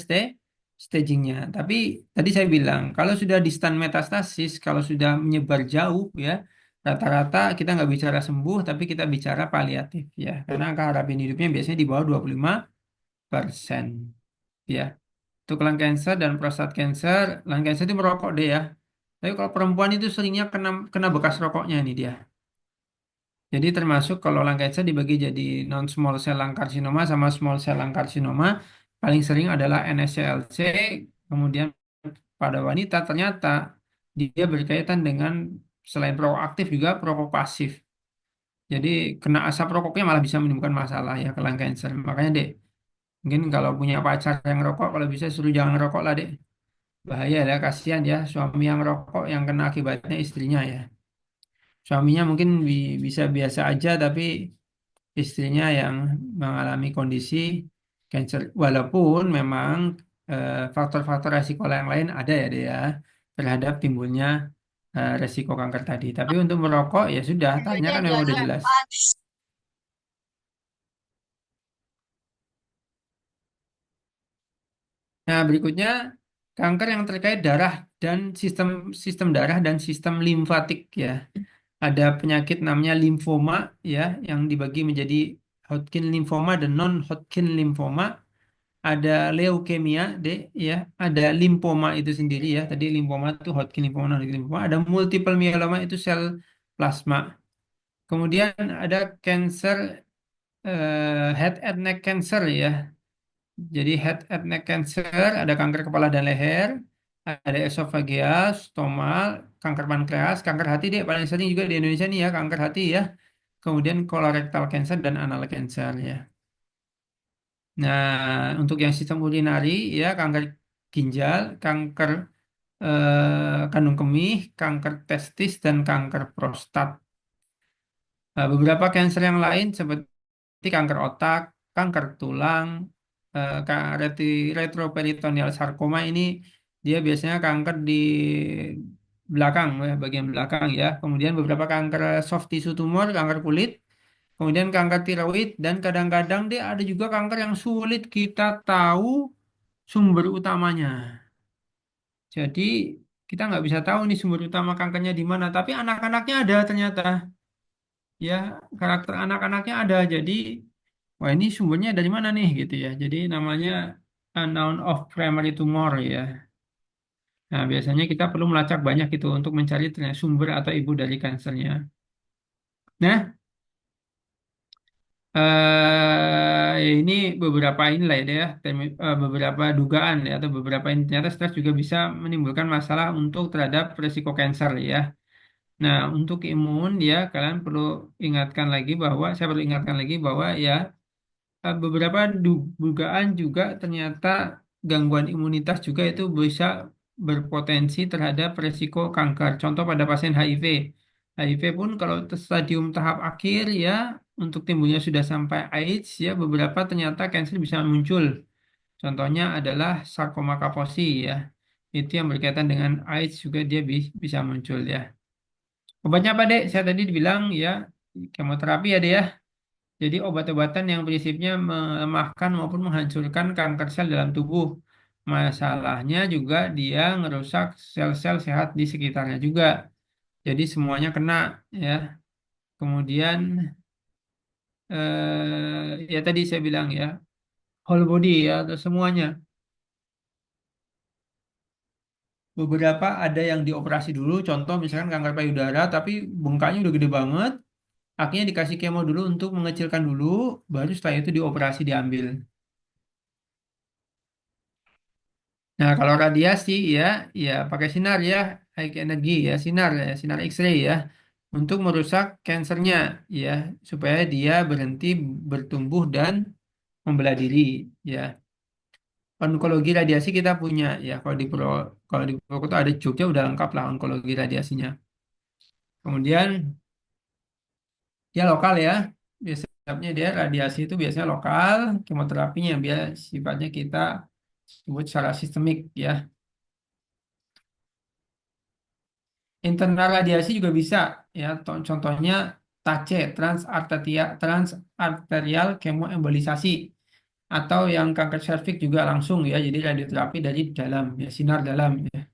stagingnya. Tapi tadi saya bilang kalau sudah distant metastasis, kalau sudah menyebar jauh ya, rata-rata kita nggak bicara sembuh, tapi kita bicara paliatif ya. Karena angka harapan hidupnya biasanya di bawah 25% ya. Untuk lung cancer dan prostat cancer, lung cancer itu merokok deh ya. Tapi kalau perempuan itu seringnya kena kena bekas rokoknya ini dia. Jadi termasuk kalau lung cancer dibagi jadi non small cell lung carcinoma sama small cell lung carcinoma. Paling sering adalah NSCLC. Kemudian pada wanita ternyata dia berkaitan dengan selain proaktif juga pasif. Jadi kena asap rokoknya malah bisa menimbulkan masalah ya ke lung cancer. Makanya dek, mungkin kalau punya pacar yang rokok, kalau bisa suruh jangan rokok lah dek. Bahaya ya, kasihan ya suami yang rokok yang kena akibatnya istrinya ya. Suaminya mungkin bisa biasa aja tapi istrinya yang mengalami kondisi cancer. Walaupun memang faktor-faktor resiko yang lain ada ya dia terhadap timbulnya resiko kanker tadi. Tapi untuk merokok ya sudah, tanya kan memang udah jelas. Nah, berikutnya kanker yang terkait darah dan sistem sistem darah dan sistem limfatik ya. Ada penyakit namanya limfoma ya yang dibagi menjadi Hodgkin lymphoma dan non-Hodgkin lymphoma, ada leukemia, Dek, ya, ada limpoma itu sendiri ya. Tadi limpoma itu Hodgkin lymphoma, non-Hodgkin lymphoma, ada multiple myeloma itu sel plasma. Kemudian ada cancer, head and neck cancer ya. Jadi head and neck cancer, ada kanker kepala dan leher, ada esophageal, stomal, kanker pankreas, kanker hati deh paling sering juga di Indonesia nih ya, kanker hati ya. Kemudian colorectal cancer dan anal cancer ya. Nah, untuk yang sistem urinari ya, kanker ginjal, kanker kandung kemih, kanker testis dan kanker prostat. Nah, beberapa kanker yang lain seperti kanker otak, kanker tulang, retroperitoneal sarkoma ini dia biasanya kanker di belakang, ya, bagian belakang ya. Kemudian beberapa kanker soft tissue tumor, kanker kulit, kemudian kanker tiroid, dan kadang-kadang dia ada juga kanker yang sulit kita tahu sumber utamanya. Jadi kita nggak bisa tahu nih sumber utama kankernya di mana, tapi anak-anaknya ada ternyata. Ya, karakter anak-anaknya ada. Jadi, wah ini sumbernya dari mana nih gitu ya. Jadi namanya unknown of primary tumor ya. Nah, biasanya kita perlu melacak banyak itu untuk mencari ternyata sumber atau ibu dari kansernya. Nah, ini beberapa inilah ya, beberapa dugaan ya atau beberapa ini ternyata stres juga bisa menimbulkan masalah untuk terhadap risiko kanker ya. Nah, untuk imun ya kalian perlu ingatkan lagi bahwa saya perlu ingatkan lagi bahwa ya, beberapa dugaan juga ternyata gangguan imunitas juga itu bisa berpotensi terhadap resiko kanker. Contoh pada pasien HIV. HIV pun kalau stadium tahap akhir ya, untuk timbulnya sudah sampai AIDS ya, beberapa ternyata kanker bisa muncul. Contohnya adalah sarkoma Kaposi ya. Itu yang berkaitan dengan AIDS juga dia bisa muncul ya. Obatnya apa, Dek? Saya tadi dibilang ya, kemoterapi ya, Dek ya. Jadi obat-obatan yang prinsipnya melemahkan maupun menghancurkan kanker sel dalam tubuh. Masalahnya juga dia ngerusak sel-sel sehat di sekitarnya juga. Jadi semuanya kena ya. Kemudian ya tadi saya bilang ya, whole body ya atau semuanya. Beberapa ada yang dioperasi dulu, contoh misalkan kanker payudara, tapi bengkaknya udah gede banget. Akhirnya dikasih kemo dulu untuk mengecilkan dulu, baru setelah itu dioperasi diambil. Nah, kalau radiasi ya, ya pakai sinar ya, high energy ya, sinar ya, sinar X-ray ya, untuk merusak kansernya ya, supaya dia berhenti bertumbuh dan membelah diri ya. Onkologi radiasi kita punya ya, kalau di Purwokerto ada Jogja udah lengkap lah onkologi radiasinya. Kemudian dia lokal ya, biasanya dia radiasi itu biasanya lokal, kemoterapinya biar sifatnya kita sebut secara sistemik ya. Internal radiasi juga bisa ya. Contohnya TACE, transarterial kemoembolisasi, atau yang kanker serviks juga langsung ya. Jadi radioterapi dari dalam ya, sinar dalam ya.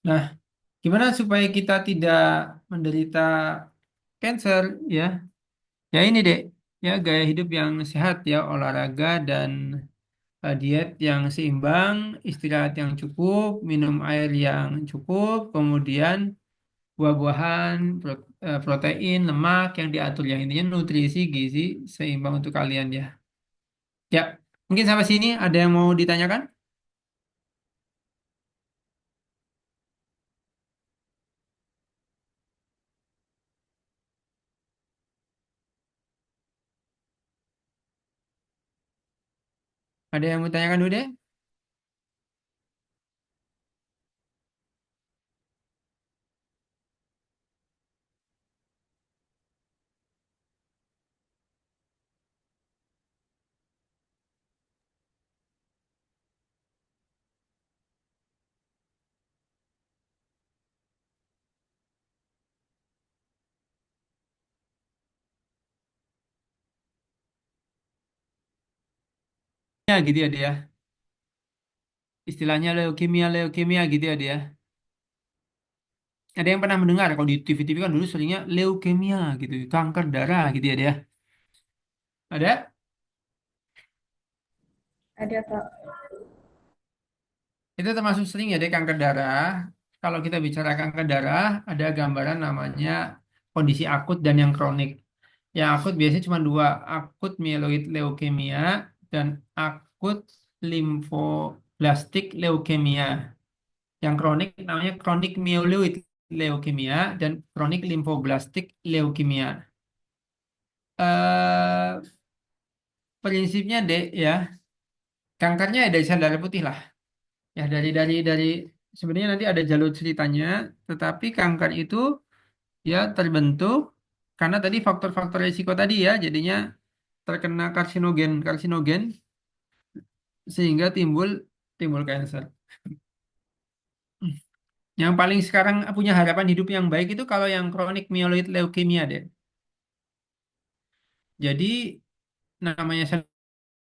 Nah, gimana supaya kita tidak menderita kanker ya? Ya ini deh, ya gaya hidup yang sehat ya, olahraga dan diet yang seimbang, istirahat yang cukup, minum air yang cukup, kemudian buah-buahan, protein, lemak yang diatur, yang intinya nutrisi gizi seimbang untuk kalian ya. Ya, mungkin sampai sini ada yang mau ditanyakan? Ada yang mau ditanyakan dulu deh? Ya gitu ya dia. Istilahnya leukemia, leukemia gitu ya dia. Ada yang pernah mendengar kalau di TV-TV kan dulu seringnya leukemia gitu, kanker darah gitu ya dia. Ada? Ada Kak. Itu termasuk sering ya deh kanker darah. Kalau kita bicara kanker darah, ada gambaran namanya kondisi akut dan yang kronik. Yang akut biasanya cuma dua, akut myeloid leukemia dan akut limfoblastik leukemia. Yang kronik namanya kronik myeloid leukemia dan kronik limfoblastik leukemia. Eh, prinsipnya deh ya, kankernya ya dari sel darah putih lah. Ya dari sebenarnya nanti ada jalur ceritanya, tetapi kanker itu ya terbentuk karena tadi faktor-faktor risiko tadi ya, jadinya terkena karsinogen karsinogen sehingga timbul timbul kanker. Yang paling sekarang punya harapan hidup yang baik itu kalau yang kronik myeloid leukemia deh. Jadi namanya sel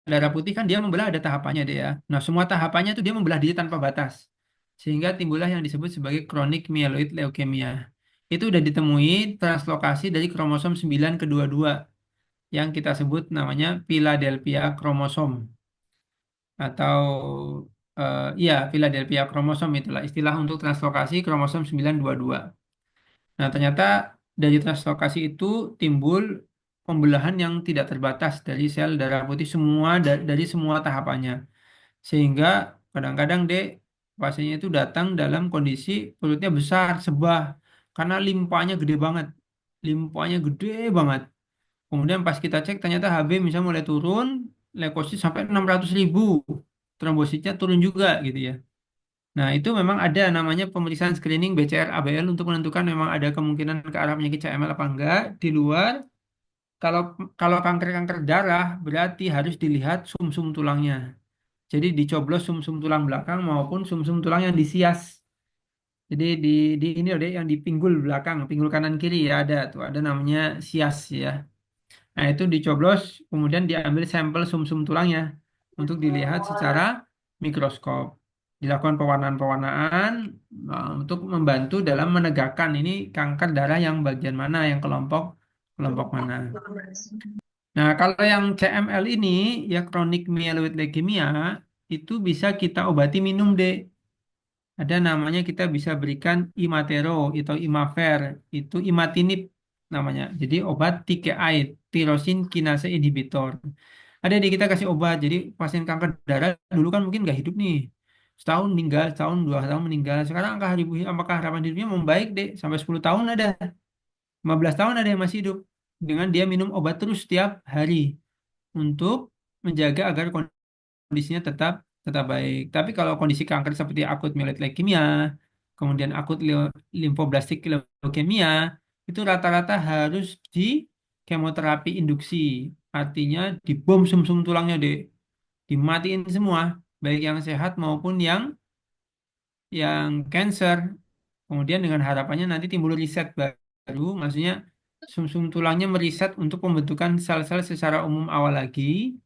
darah putih kan dia membelah ada tahapannya deh ya. Nah, semua tahapannya itu dia membelah diri tanpa batas. Sehingga timbullah yang disebut sebagai kronik myeloid leukemia. Itu udah ditemui translokasi dari kromosom 9 ke 22 yang kita sebut namanya Philadelphia kromosom atau iya Philadelphia kromosom itulah istilah untuk translokasi kromosom 922. Nah, ternyata dari translokasi itu timbul pembelahan yang tidak terbatas dari sel darah putih semua dari semua tahapannya. Sehingga kadang-kadang dek pasiennya itu datang dalam kondisi perutnya besar, sebah, karena limpanya gede banget. Limpanya gede banget. Kemudian pas kita cek ternyata HB misalnya mulai turun, leukosit sampai 600.000. Trombositnya turun juga gitu ya. Nah, itu memang ada namanya pemeriksaan screening BCR ABL untuk menentukan memang ada kemungkinan ke arah penyakit CML apa enggak. Di luar, kalau kalau kanker-kanker darah berarti harus dilihat sumsum tulangnya. Jadi dicoblos sumsum tulang belakang maupun sumsum tulang yang disias. Jadi di ini loh deh yang di pinggul belakang, pinggul kanan kiri ya ada ada namanya sias ya. Nah, itu dicoblos kemudian diambil sampel sumsum tulangnya untuk dilihat secara mikroskop. Dilakukan pewarnaan-pewarnaan untuk membantu dalam menegakkan ini kanker darah yang bagian mana, yang kelompok kelompok mana. Nah, kalau yang CML ini ya kronik myeloid leukemia itu bisa kita obati minum deh. Ada namanya kita bisa berikan Imatero atau Imaver, itu imatinib namanya. Jadi obat TKI, tirosin kinase inhibitor. Ada di kita kasih obat. Jadi pasien kanker darah dulu kan mungkin nggak hidup nih. Setahun meninggal, setahun, 2 tahun meninggal. Sekarang apakah harapan hidupnya membaik deh sampai 10 tahun ada, 15 tahun ada yang masih hidup dengan dia minum obat terus setiap hari untuk menjaga agar kondisinya tetap tetap baik. Tapi kalau kondisi kanker seperti akut myeloid leukemia, kemudian akut limfoblastik leukemia, itu rata-rata harus di kemoterapi induksi. Artinya dibom sumsum tulangnya deh, dimatiin semua, baik yang sehat maupun yang cancer. Kemudian dengan harapannya nanti timbul riset baru, maksudnya sumsum tulangnya meriset untuk pembentukan sel-sel secara umum awal lagi.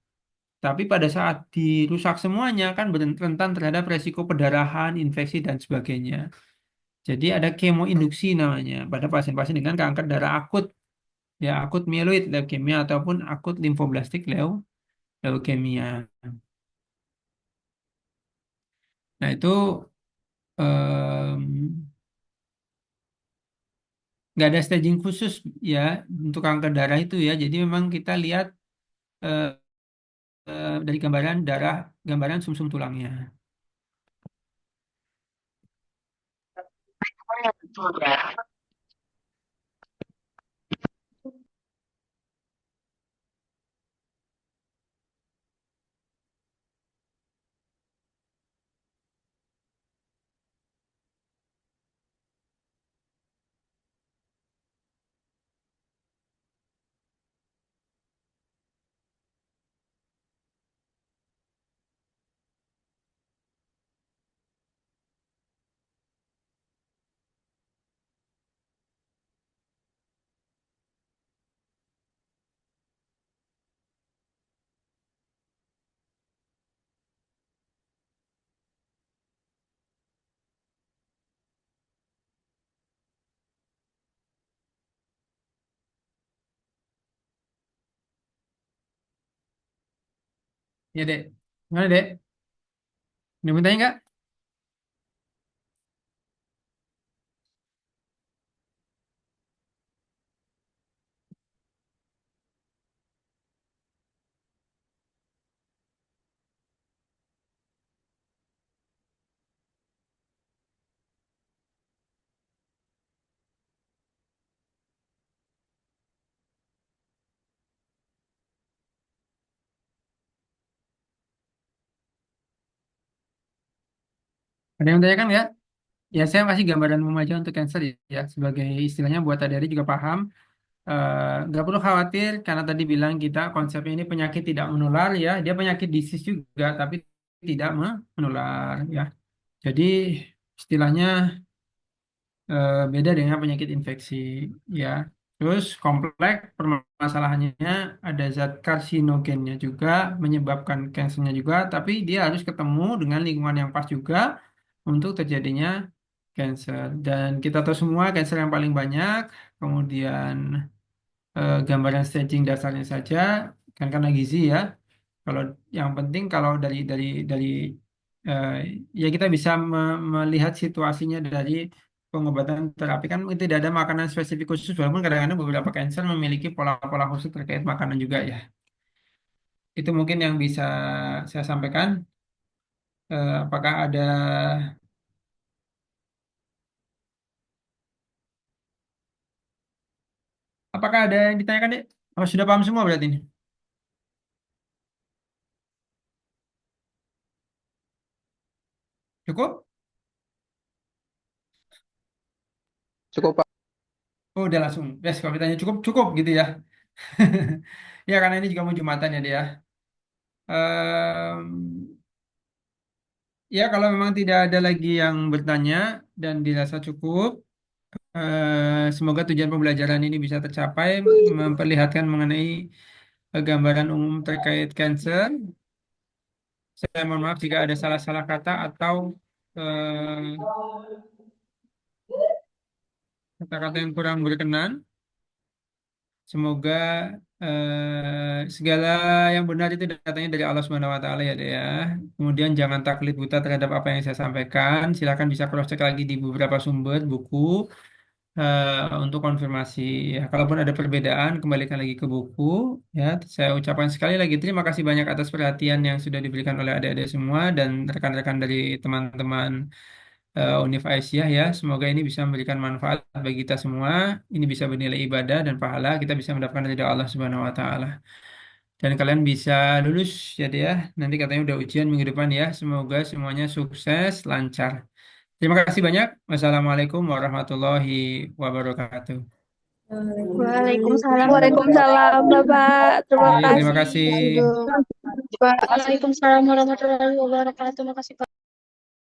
Tapi pada saat dirusak semuanya kan rentan terhadap resiko pendarahan, infeksi dan sebagainya. Jadi ada kemoinduksi namanya pada pasien-pasien dengan kanker darah akut, ya akut myeloid leukemia ataupun akut limfoblastik leukemia. Nah itu em, nggak ada staging khusus ya untuk kanker darah itu ya. Jadi memang kita lihat eh, dari gambaran darah, gambaran sumsum tulangnya. Ya, Dek. Gimana, Dek? Ada yang tanya nggak? Ada yang tanyakan nggak? Ya, saya kasih gambaran umum aja untuk cancer ya. Sebagai istilahnya buat adik-adik juga paham. Nggak perlu khawatir karena tadi bilang kita konsepnya ini penyakit tidak menular ya. Dia penyakit disease juga, tapi tidak menular ya. Jadi istilahnya beda dengan penyakit infeksi ya. Terus kompleks permasalahannya ada zat karsinogennya juga menyebabkan kansernya juga, tapi dia harus ketemu dengan lingkungan yang pas juga untuk terjadinya cancer. Dan kita tahu semua cancer yang paling banyak, kemudian gambaran staging dasarnya saja kan karena gizi ya. Kalau yang penting kalau dari eh, ya kita bisa melihat situasinya dari pengobatan terapi kan tidak ada makanan spesifik khusus walaupun kadang-kadang beberapa cancer memiliki pola-pola khusus terkait makanan juga ya. Itu mungkin yang bisa saya sampaikan. Apakah ada yang ditanyakan deh? Oh, sudah paham semua berarti ini. Cukup? Cukup, Pak. Oh, udah langsung. Yes, kalau ditanya cukup, cukup gitu ya. Ya, karena ini juga mau Jumatan ya dia. Em, ya, kalau memang tidak ada lagi yang bertanya dan dirasa cukup, semoga tujuan pembelajaran ini bisa tercapai, memperlihatkan mengenai gambaran umum terkait cancer. Saya mohon maaf jika ada salah-salah kata atau eh, kata-kata yang kurang berkenan. Semoga segala yang benar itu datangnya dari Allah Subhanahu wa taala ya, Dek ya. Kemudian jangan taklid buta terhadap apa yang saya sampaikan. Silakan bisa cross check lagi di beberapa sumber buku untuk konfirmasi. Ya, kalaupun ada perbedaan, kembalikan lagi ke buku. Ya, saya ucapkan sekali lagi terima kasih banyak atas perhatian yang sudah diberikan oleh adik-adik semua dan rekan-rekan dari teman-teman Univ Aisyah ya. Semoga ini bisa memberikan manfaat bagi kita semua. Ini bisa bernilai ibadah dan pahala. Kita bisa mendapatkan ridha Allah Subhanahu wa taala. Dan kalian bisa lulus ya dia. Nanti katanya udah ujian minggu depan ya. Semoga semuanya sukses, lancar. Terima kasih banyak. Wassalamualaikum warahmatullahi wabarakatuh. Waalaikumsalam. Waalaikumsalam, Bapak. Terima Terima kasih. kasih. Waalaikumsalam warahmatullahi wabarakatuh. Makasih, Pak.